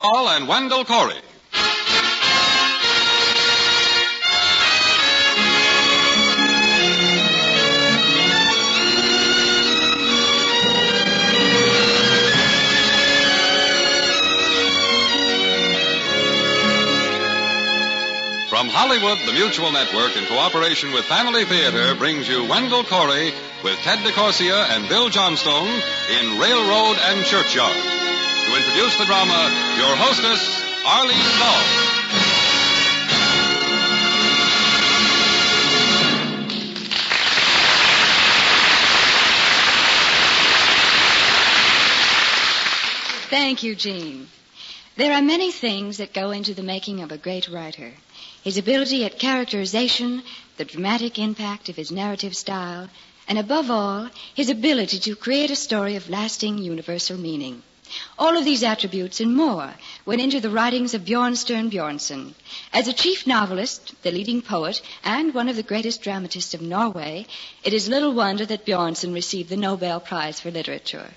Paul and Wendell Corey. From Hollywood, the Mutual Network, in cooperation with Family Theater, brings you Wendell Corey with Ted DeCorsia and Bill Johnstone in Railroad and Churchyard. To introduce the drama, your hostess, Arlene Dahl. Thank you, Jean. There are many things that go into the making of a great writer. His ability at characterization, the dramatic impact of his narrative style, and above all, his ability to create a story of lasting universal meaning. All of these attributes and more went into the writings of Bjornstjerne Bjornson. As a chief novelist, the leading poet, and one of the greatest dramatists of Norway, it is little wonder that Bjornson received the Nobel Prize for Literature.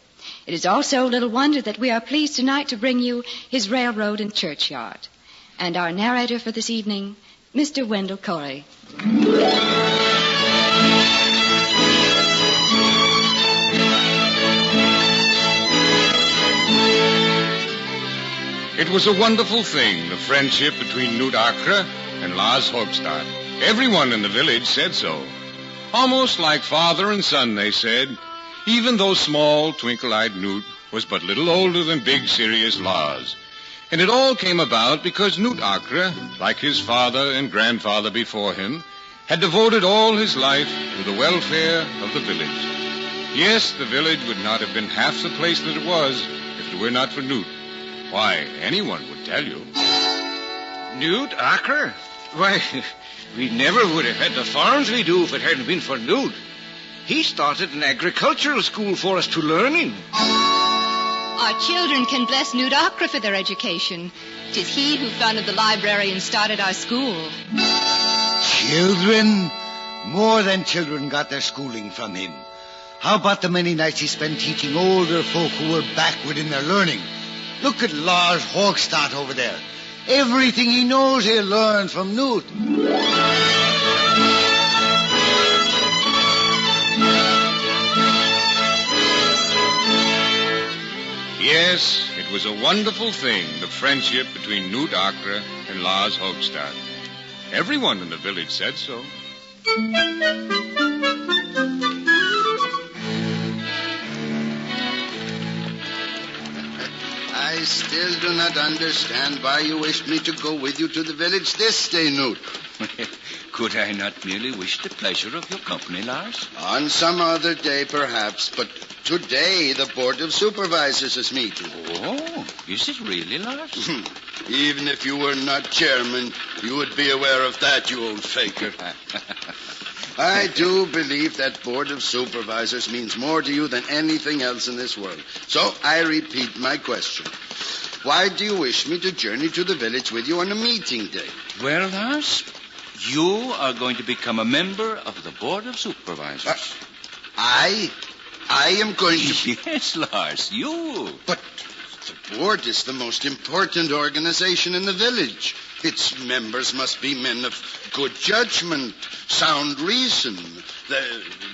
It is also little wonder that we are pleased tonight to bring you his Railroad and Churchyard. And our narrator for this evening, Mr. Wendell Corey. It was a wonderful thing, the friendship between Knut Akre and Lars Hogstad. Everyone in the village said so. Almost like father and son, they said, even though small, twinkle-eyed Knut was but little older than big, serious Lars. And it all came about because Knut Akre, like his father and grandfather before him, had devoted all his life to the welfare of the village. Yes, the village would not have been half the place that it was if it were not for Knut. Why, anyone would tell you. Knut Akre? Why, we never would have had the farms we do if it hadn't been for Knut. He started an agricultural school for us to learn in. Our children can bless Knut Akre for their education. It is he who founded the library and started our school. Children? More than children got their schooling from him. How about the many nights he spent teaching older folk who were backward in their learning? Look at Lars Hogstad over there. Everything he knows he'll learn from Knut. Yes, it was a wonderful thing, the friendship between Knut Akre and Lars Hogstad. Everyone in the village said so. I still do not understand why you wished me to go with you to the village this day, Knut. Could I not merely wish the pleasure of your company, Lars? On some other day, perhaps, but today the Board of Supervisors is meeting. Oh, is it really, Lars? Even if you were not chairman, you would be aware of that, you old faker. I do believe that Board of Supervisors means more to you than anything else in this world. So I repeat my question. Why do you wish me to journey to the village with you on a meeting day? Well, Lars, you are going to become a member of the Board of Supervisors. I am going to... Yes, Lars, you. But the board is the most important organization in the village. Its members must be men of good judgment, sound reason.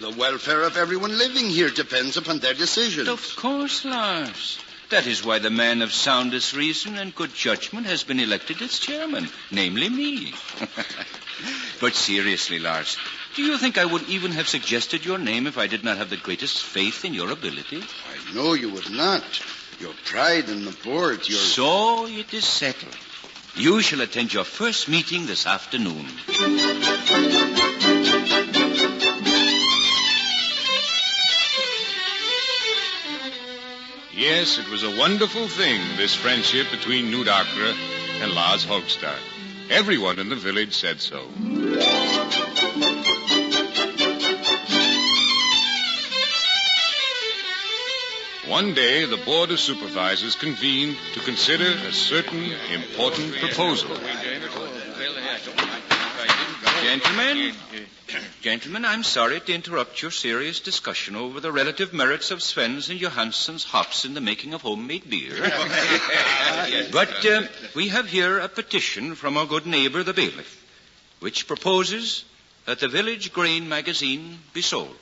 The welfare of everyone living here depends upon their decisions. Of course, Lars. That is why the man of soundest reason and good judgment has been elected as chairman, namely me. But seriously, Lars, do you think I would even have suggested your name if I did not have the greatest faith in your ability? I know you would not. Your pride in the board, your... So it is settled. You shall attend your first meeting this afternoon. Yes, it was a wonderful thing, this friendship between Knut Akre and Lars Hogstad. Everyone in the village said so. One day, the Board of Supervisors convened to consider a certain important proposal. Gentlemen, Gentlemen, I'm sorry to interrupt your serious discussion over the relative merits of Sven's and Johansson's hops in the making of homemade beer. But we have here a petition from our good neighbor, the bailiff, which proposes that the village grain magazine be sold,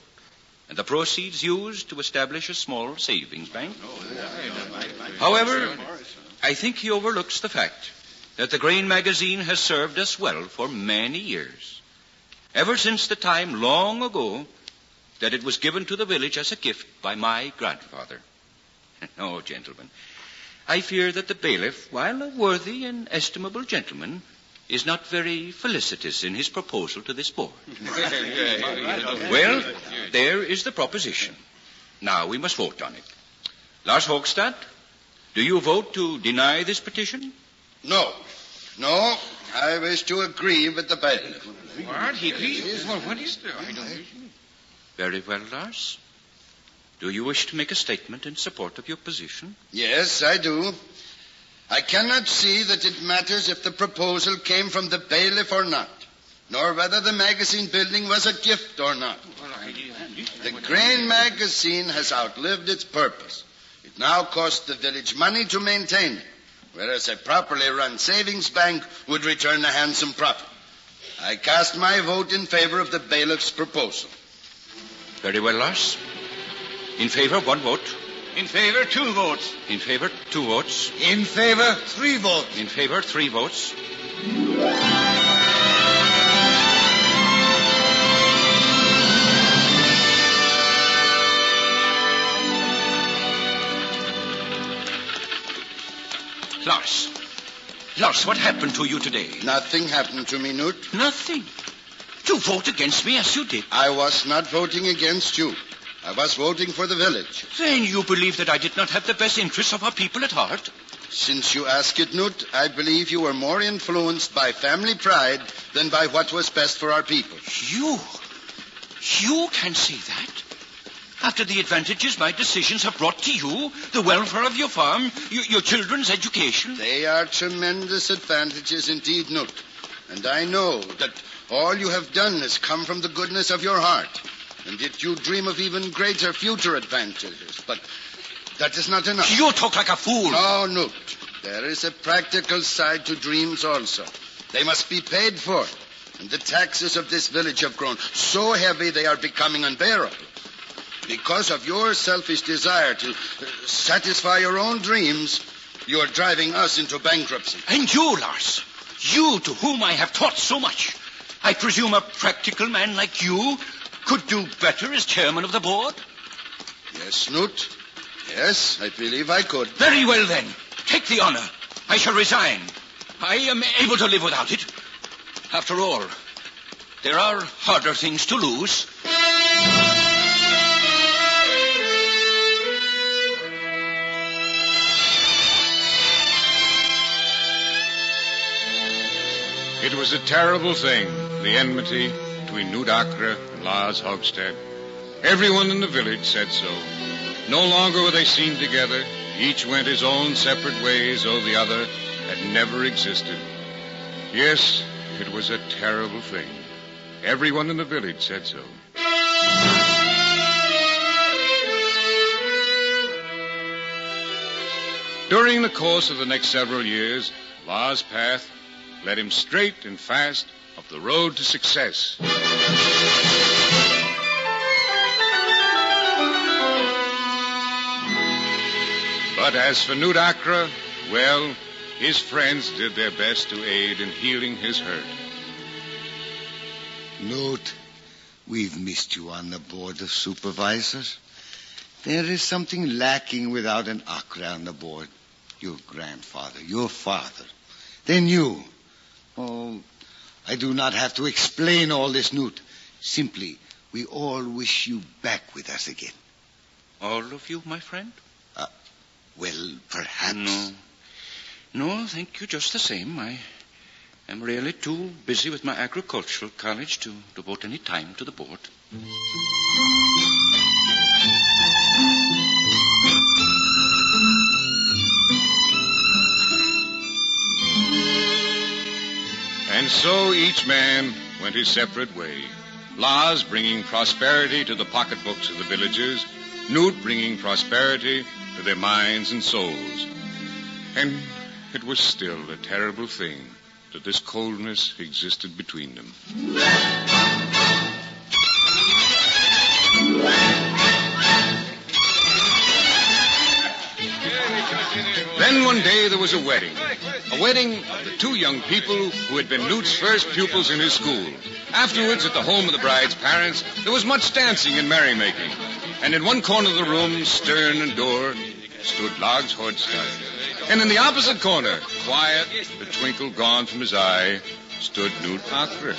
and the proceeds used to establish a small savings bank. However, I think he overlooks the fact that the grain magazine has served us well for many years. Ever since the time long ago that it was given to the village as a gift by my grandfather. No, gentlemen, I fear that the bailiff, while a worthy and estimable gentleman, is not very felicitous in his proposal to this board. Well, there is the proposition. Now we must vote on it. Lars Hogstad, do you vote to deny this petition? No, I wish to agree with the bailiff. What? He agrees? Well, what is there? I don't... Very well, Lars. Do you wish to make a statement in support of your position? Yes, I do. I cannot see that it matters if the proposal came from the bailiff or not, nor whether the magazine building was a gift or not. The grain magazine has outlived its purpose. It now costs the village money to maintain it, whereas a properly run savings bank would return a handsome profit. I cast my vote in favor of the bailiff's proposal. Very well, Lars. In favor, 1 vote. In favor, 2 votes. In favor, 2 votes. In favor, 3 votes. In favor, 3 votes. Lars, what happened to you today? Nothing happened to me, Newt. Nothing? To vote against me as you did? I was not voting against you. I was voting for the village. Then you believe that I did not have the best interests of our people at heart? Since you ask it, Newt, I believe you were more influenced by family pride than by what was best for our people. You can say that? After the advantages my decisions have brought to you, the welfare of your farm, your children's education? They are tremendous advantages indeed, Newt. And I know that all you have done has come from the goodness of your heart. And yet you dream of even greater future advantages. But that is not enough. You talk like a fool. No, Newt. There is a practical side to dreams also. They must be paid for. And the taxes of this village have grown so heavy they are becoming unbearable. Because of your selfish desire to satisfy your own dreams, you are driving us into bankruptcy. And you, Lars, you to whom I have taught so much. I presume a practical man like you could do better as chairman of the board? Yes, Newt. Yes, I believe I could. Very well, then. Take the honor. I shall resign. I am able to live without it. After all, there are harder things to lose. It was a terrible thing, the enmity between Newt Acre and Lars Hogstad. Everyone in the village said so. No longer were they seen together. Each went his own separate ways, though the other had never existed. Yes, it was a terrible thing. Everyone in the village said so. During the course of the next several years, Lars' path led him straight and fast up the road to success. But as for Newt Acre, well, his friends did their best to aid in healing his hurt. Newt, we've missed you on the board of supervisors. There is something lacking without an Acre on the board. Your grandfather, your father, then you. Oh, I do not have to explain all this, Newt. Simply, we all wish you back with us again. All of you, my friend? Well, perhaps. No, thank you just the same. I am really too busy with my agricultural college to devote any time to the board. And so each man went his separate way. Lars bringing prosperity to the pocketbooks of the villagers, Newt bringing prosperity to their minds and souls. And it was still a terrible thing that this coldness existed between them. Then one day there was a wedding of the two young people who had been Newt's first pupils in his school. Afterwards, at the home of the bride's parents, there was much dancing and merrymaking. And in one corner of the room, stern and dour, stood Lars Hordstad. And in the opposite corner, quiet, the twinkle gone from his eye, stood Newt Akre.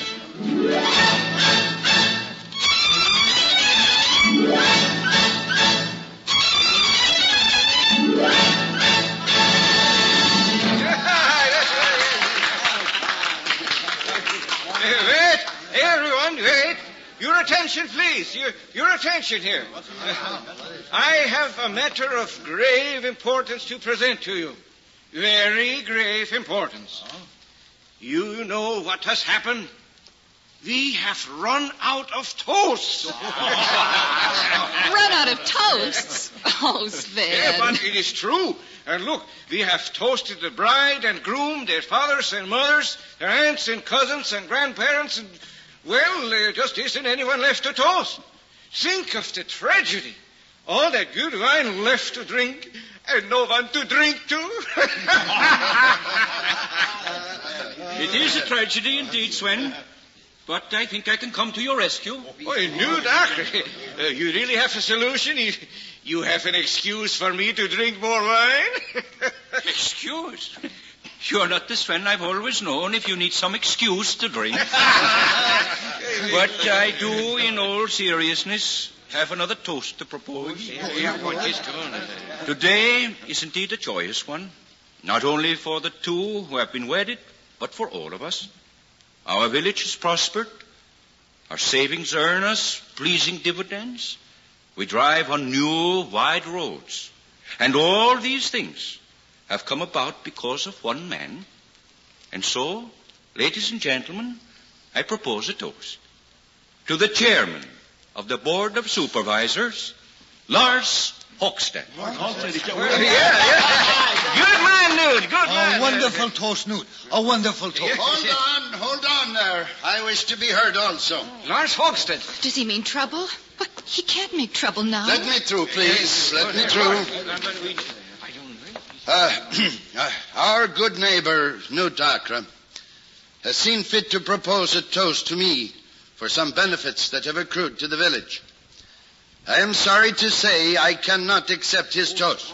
Wait, everyone, wait. Your attention, please. Your attention here. I have a matter of grave importance to present to you. Very grave importance. You know what has happened? We have run out of toast. Run out of toasts? Oh, Sven. Yeah, but it is true. And look, we have toasted the bride and groom, their fathers and mothers, their aunts and cousins and grandparents, and, well, there just isn't anyone left to toast. Think of the tragedy. All that good wine left to drink, and no one to drink to. It is a tragedy indeed, Sven. But I think I can come to your rescue. Boy, Newt Akre, you really have a solution? You have an excuse for me to drink more wine? Excuse? You're not the Sven I've always known if you need some excuse to drink. But I do, in all seriousness, have another toast to propose. Today is indeed a joyous one, not only for the two who have been wedded, but for all of us. Our village has prospered. Our savings earn us pleasing dividends. We drive on new, wide roads. And all these things have come about because of one man. And so, ladies and gentlemen, I propose a toast to the chairman of the Board of Supervisors, Lars Hogstad. Good man, Newt. Good man. A wonderful toast, Newt. A wonderful toast. Hold on there. I wish to be heard also. Lars Hogstad. Does he mean trouble? But he can't make trouble now. Let me through, please. Let me through. Our good neighbor, Newt Akre, has seen fit to propose a toast to me for some benefits that have accrued to the village. I am sorry to say I cannot accept his toast.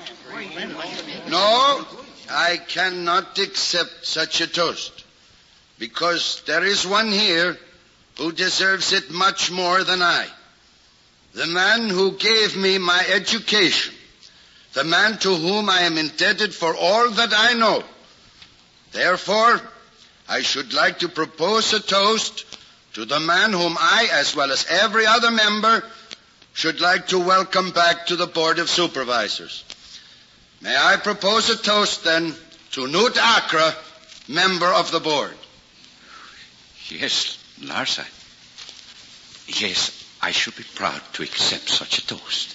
No, I cannot accept such a toast, because there is one here who deserves it much more than I. The man who gave me my education, the man to whom I am indebted for all that I know. Therefore, I should like to propose a toast to the man whom I, as well as every other member, should like to welcome back to the Board of Supervisors. May I propose a toast, then, to Newt Akre, member of the board? Yes, Lars, I should be proud to accept such a toast.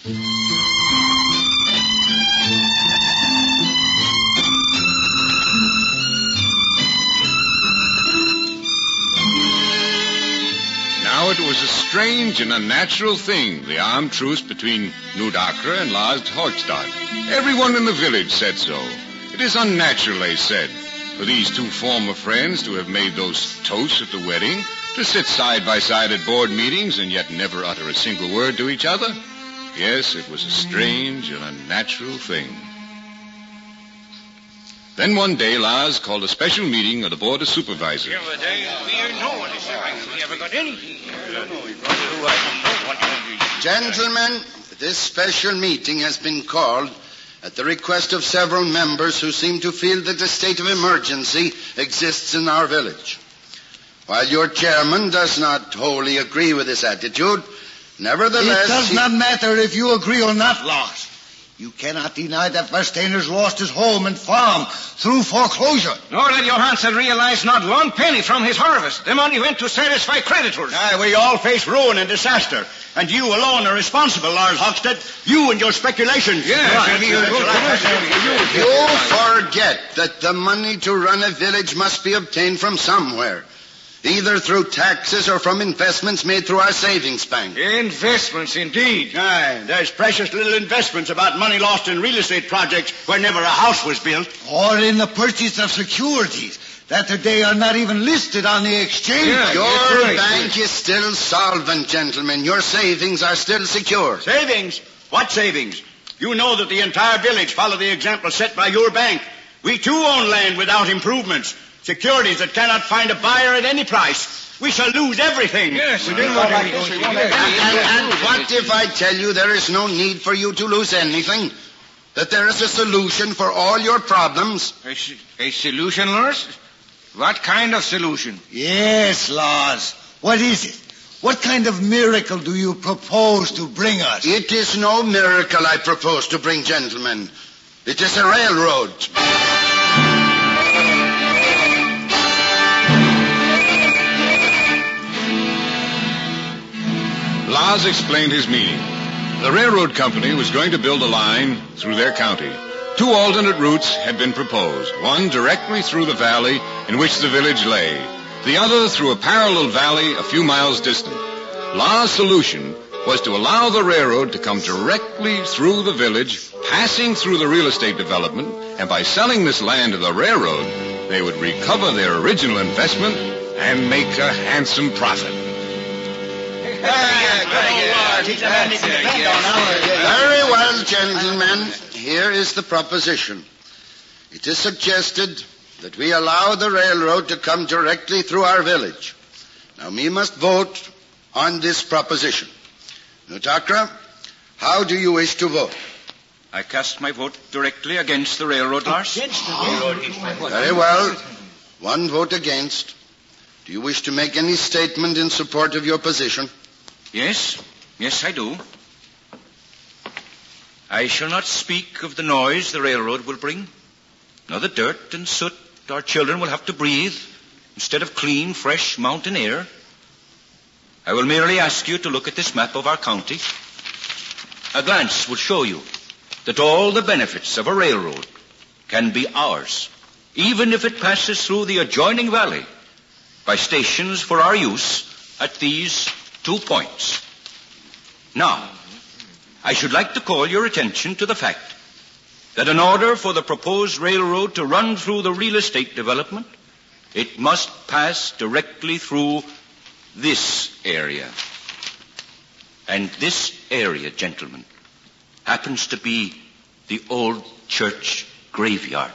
Now it was a strange and unnatural thing, the armed truce between Newt Akre and Lars Hogstad. Everyone in the village said so. It is unnatural, they said, for these two former friends to have made those toasts at the wedding, to sit side by side at board meetings and yet never utter a single word to each other. Yes, it was a strange and unnatural thing. Then one day, Lars called a special meeting of the Board of Supervisors. We haven't got anything. Gentlemen, this special meeting has been called at the request of several members who seem to feel that a state of emergency exists in our village. While your chairman does not wholly agree with this attitude, nevertheless... It does not matter if you agree or not, Lars. You cannot deny that Versteiner's lost his home and farm through foreclosure. Nor did Johansson realize not 1 penny from his harvest. The money went to satisfy creditors. Aye, we all face ruin and disaster. And you alone are responsible, Lars Hochstead. You and your speculations. Yes, You forget that the money to run a village must be obtained from somewhere. Either through taxes or from investments made through our savings bank. Investments, indeed. Aye, there's precious little investments about money lost in real estate projects where never a house was built. Or in the purchase of securities that today are not even listed on the exchange. Yeah. Your right. bank is still solvent, gentlemen. Your savings are still secure. Savings? What savings? You know that the entire village follow the example set by your bank. We too own land without improvements. Securities that cannot find a buyer at any price. We shall lose everything. Yes, we didn't want And what if I tell you there is no need for you to lose anything? That there is a solution for all your problems? A solution, Lars? What kind of solution? Yes, Lars. What is it? What kind of miracle do you propose to bring us? It is no miracle I propose to bring, gentlemen. It is a railroad. Lars explained his meaning. The railroad company was going to build a line through their county. 2 alternate routes had been proposed, one directly through the valley in which the village lay, the other through a parallel valley a few miles distant. Lars' solution was to allow the railroad to come directly through the village, passing through the real estate development, and by selling this land to the railroad, they would recover their original investment and make a handsome profit. Very well, gentlemen. Here is the proposition. It is suggested that we allow the railroad to come directly through our village. Now, we must vote on this proposition. Nutakra, how do you wish to vote? I cast my vote directly against the railroad, Lars. Very well. 1 vote against. Do you wish to make any statement in support of your position? Yes, I do. I shall not speak of the noise the railroad will bring, nor the dirt and soot our children will have to breathe instead of clean, fresh mountain air. I will merely ask you to look at this map of our county. A glance will show you that all the benefits of a railroad can be ours, even if it passes through the adjoining valley by stations for our use at these 2 points. Now, I should like to call your attention to the fact that in order for the proposed railroad to run through the real estate development, it must pass directly through this area. And this area, gentlemen, happens to be the old church graveyard.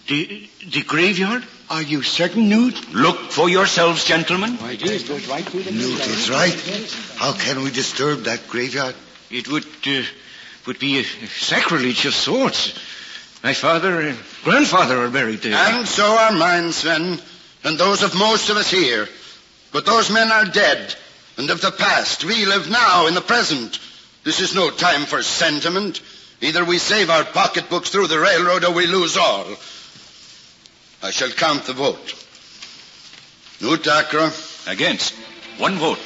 The graveyard? Are you certain, Newt? Look for yourselves, gentlemen. Newt is right. How can we disturb that graveyard? It would be a sacrilege of sorts. My father and grandfather are buried there. And so are mine, Sven, and those of most of us here. But those men are dead, and of the past. We live now in the present. This is no time for sentiment. Either we save our pocketbooks through the railroad or we lose all. I shall count the vote. Nutakra? Against. 1 vote.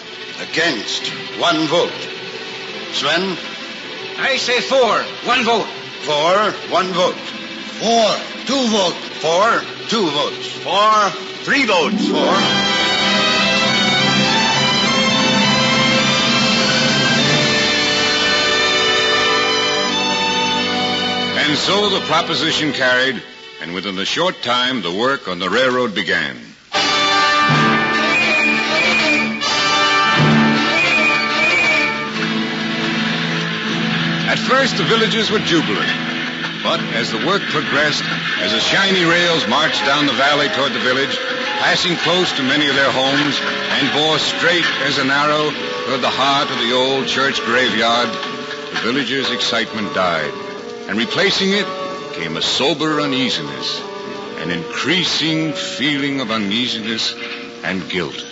Against. 1 vote. Sven? I say 4. 1 vote. 4. 1 vote. 4. 2 votes. 4. 2 votes. 4. 3 votes. 4. And so the proposition carried, and within a short time, the work on the railroad began. At first, the villagers were jubilant. But as the work progressed, as the shiny rails marched down the valley toward the village, passing close to many of their homes, and bore straight as an arrow toward the heart of the old church graveyard, the villagers' excitement died. And replacing it came a sober uneasiness, an increasing feeling of uneasiness and guilt.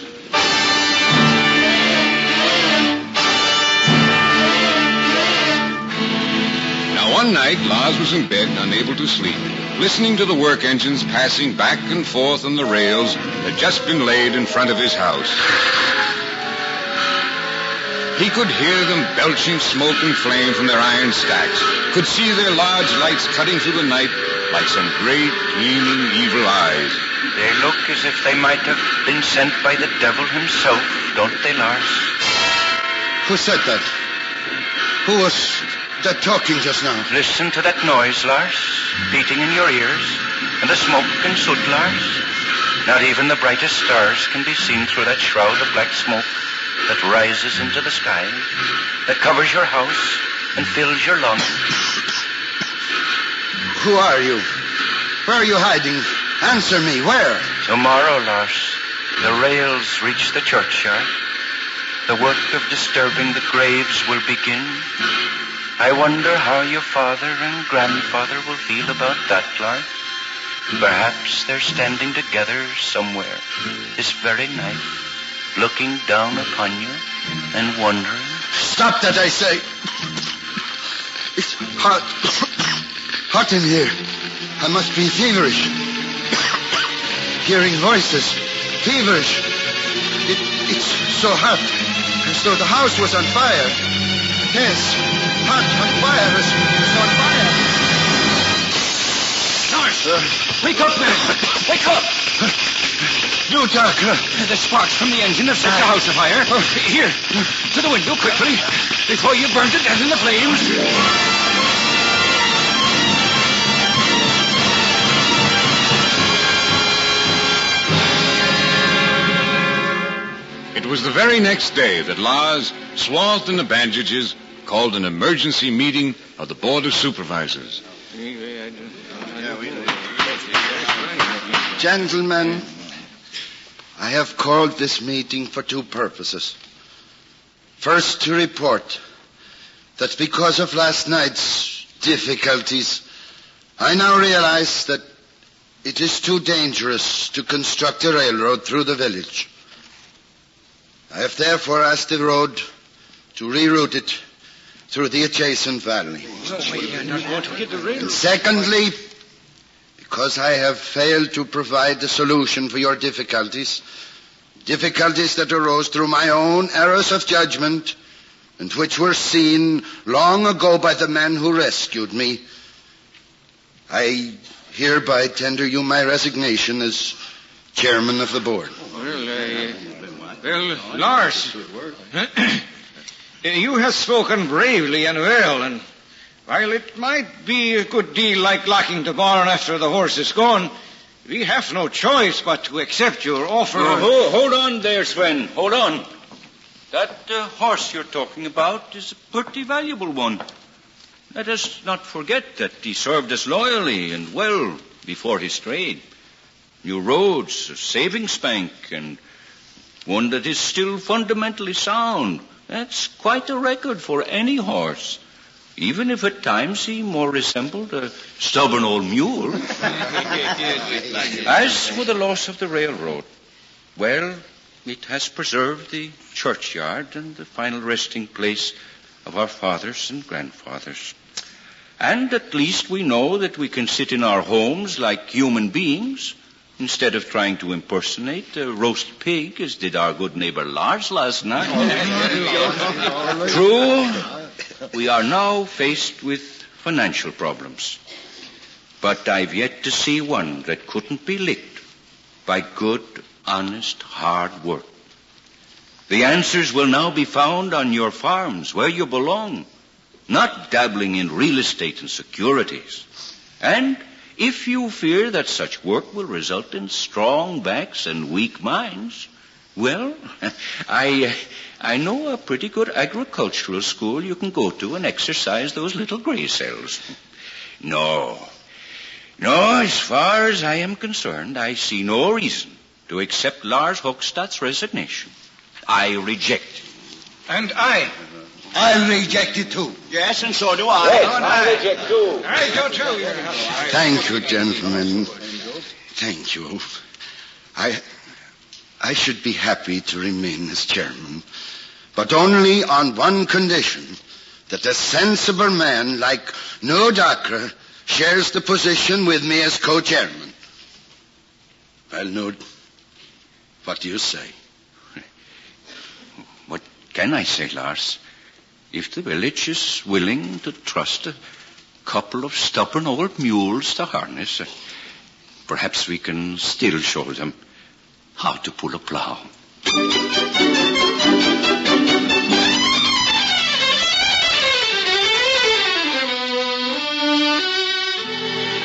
One night, Lars was in bed, unable to sleep, listening to the work engines passing back and forth on the rails that had just been laid in front of his house. He could hear them belching smoke and flame from their iron stacks, could see their large lights cutting through the night like some great, gleaming, evil eyes. They look as if they might have been sent by the devil himself, don't they, Lars? Who said that? Who was that talking just now? Listen to that noise, Lars, beating in your ears, and the smoke and soot, Lars. Not even the brightest stars can be seen through that shroud of black smoke that rises into the sky, that covers your house and fills your lungs. Who are you? Where are you hiding? Answer me, where? Tomorrow, Lars, the rails reach the churchyard. The work of disturbing the graves will begin. I wonder how your father and grandfather will feel about that, Lars. Perhaps they're standing together somewhere this very night, looking down upon you and wondering. Stop that, I say. It's hot. Hot in here. I must be feverish. Hearing voices. Feverish. It's so hot. As though the house was on fire. Yes. Hot on fire. As on fire. Lars! Wake up, man! Wake up! You, Doctor. The sparks from the engine have set the house afire. Here, to the window, quickly, before you burn to death in the flames. It was the very next day that Lars, swathed in the bandages, called an emergency meeting of the Board of Supervisors. Gentlemen, I have called this meeting for two purposes. First, to report that because of last night's difficulties, I now realize that it is too dangerous to construct a railroad through the village. I have therefore asked the road to reroute it through the adjacent valley. And secondly, because I have failed to provide a solution for your difficulties that arose through my own errors of judgment and which were seen long ago by the men who rescued me, I hereby tender you my resignation as chairman of the board. Well, Lars, you have spoken bravely and well, and while it might be a good deal like locking the barn after the horse is gone, we have no choice but to accept your offer. Hold on there, Sven. Hold on. That horse you're talking about is a pretty valuable one. Let us not forget that he served us loyally and well before he strayed. New roads, a savings bank, and one that is still fundamentally sound. That's quite a record for any horse, even if at times he more resembled a stubborn old mule. As for the loss of the railroad, well, it has preserved the churchyard and the final resting place of our fathers and grandfathers. And at least we know that we can sit in our homes like human beings instead of trying to impersonate a roast pig, as did our good neighbor Lars last night. True, we are now faced with financial problems. But I've yet to see one that couldn't be licked by good, honest, hard work. The answers will now be found on your farms, where you belong, not dabbling in real estate and securities. And if you fear that such work will result in strong backs and weak minds, well, I know a pretty good agricultural school you can go to and exercise those little gray cells. No, as far as I am concerned, I see no reason to accept Lars Hochstadt's resignation. I reject it. And I reject it too. Yes, and so do I. Yes, I reject too. I do too. Thank you, gentlemen. Thank you. I should be happy to remain as chairman, but only on one condition, that a sensible man like Nudakra shares the position with me as co-chairman. Well, Nud, what do you say? What can I say, Lars? If the village is willing to trust a couple of stubborn old mules to harness, perhaps we can still show them how to pull a plow.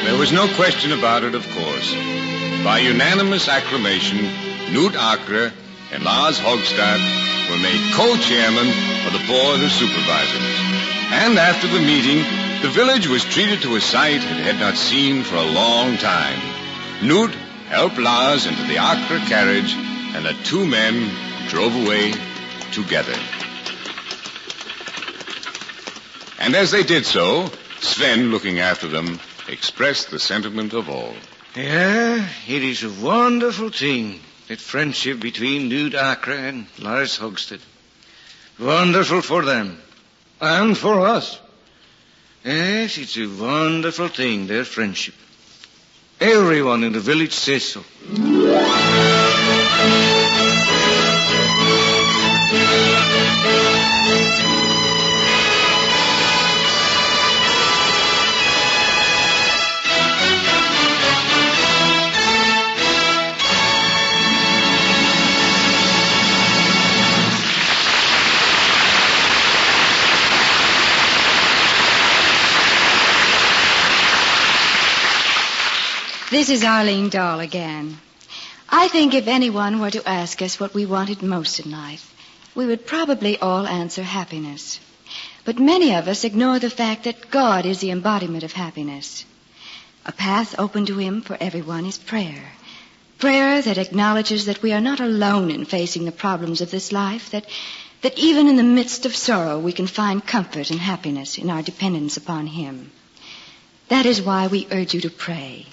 There was no question about it, of course. By unanimous acclamation, Knut Akre and Lars Hogstad were made co-chairman of the Board of Supervisors. And after the meeting, the village was treated to a sight it had not seen for a long time. Knut helped Lars into the Akre carriage, and the two men drove away together. And as they did so, Sven, looking after them, expressed the sentiment of all. Yeah, it is a wonderful thing, that friendship between Knut Akre and Lars Hogstad. Wonderful for them, and for us. Yes, it's a wonderful thing, their friendship. Everyone in the village says so. This is Arlene Dahl again. I think if anyone were to ask us what we wanted most in life, we would probably all answer happiness. But many of us ignore the fact that God is the embodiment of happiness. A path open to Him for everyone is prayer. Prayer that acknowledges that we are not alone in facing the problems of this life, that even in the midst of sorrow we can find comfort and happiness in our dependence upon Him. That is why we urge you to pray.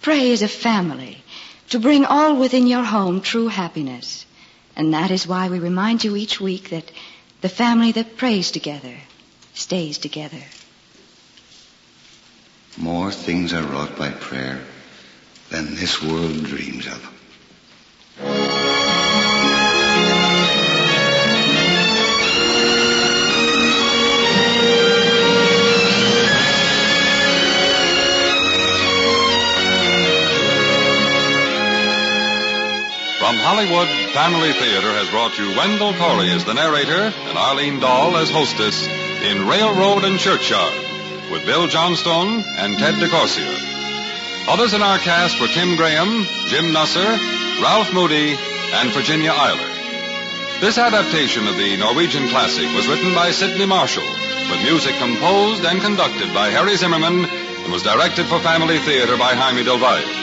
Pray as a family, to bring all within your home true happiness. And that is why we remind you each week that the family that prays together stays together. More things are wrought by prayer than this world dreams of. From Hollywood, Family Theater has brought you Wendell Corey as the narrator and Arlene Dahl as hostess in Railroad and Churchyard with Bill Johnstone and Ted DeCorsia. Others in our cast were Tim Graham, Jim Nusser, Ralph Moody, and Virginia Eiler. This adaptation of the Norwegian classic was written by Sidney Marshall, with music composed and conducted by Harry Zimmerman, and was directed for Family Theater by Jaime Del Valle.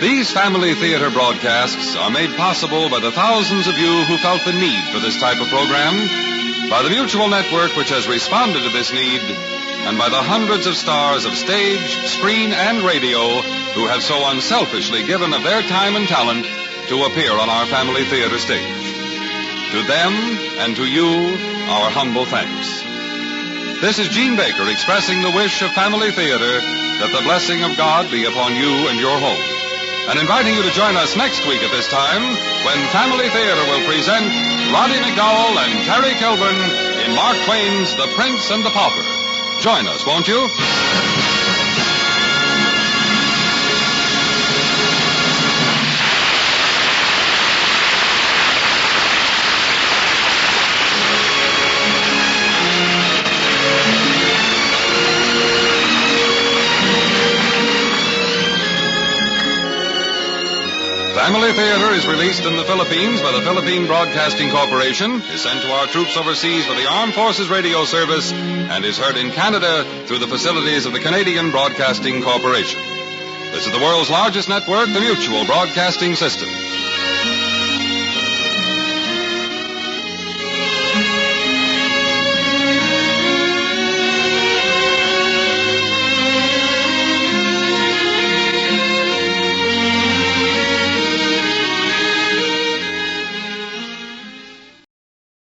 These Family Theater broadcasts are made possible by the thousands of you who felt the need for this type of program, by the Mutual Network which has responded to this need, and by the hundreds of stars of stage, screen, and radio who have so unselfishly given of their time and talent to appear on our Family Theater stage. To them and to you, our humble thanks. This is Gene Baker expressing the wish of Family Theater that the blessing of God be upon you and your home, and inviting you to join us next week at this time when Family Theater will present Roddy McDowell and Terry Kilburn in Mark Twain's The Prince and the Pauper. Join us, won't you? Family Theater is released in the Philippines by the Philippine Broadcasting Corporation, is sent to our troops overseas by the Armed Forces Radio Service, and is heard in Canada through the facilities of the Canadian Broadcasting Corporation. This is the world's largest network, the Mutual Broadcasting System.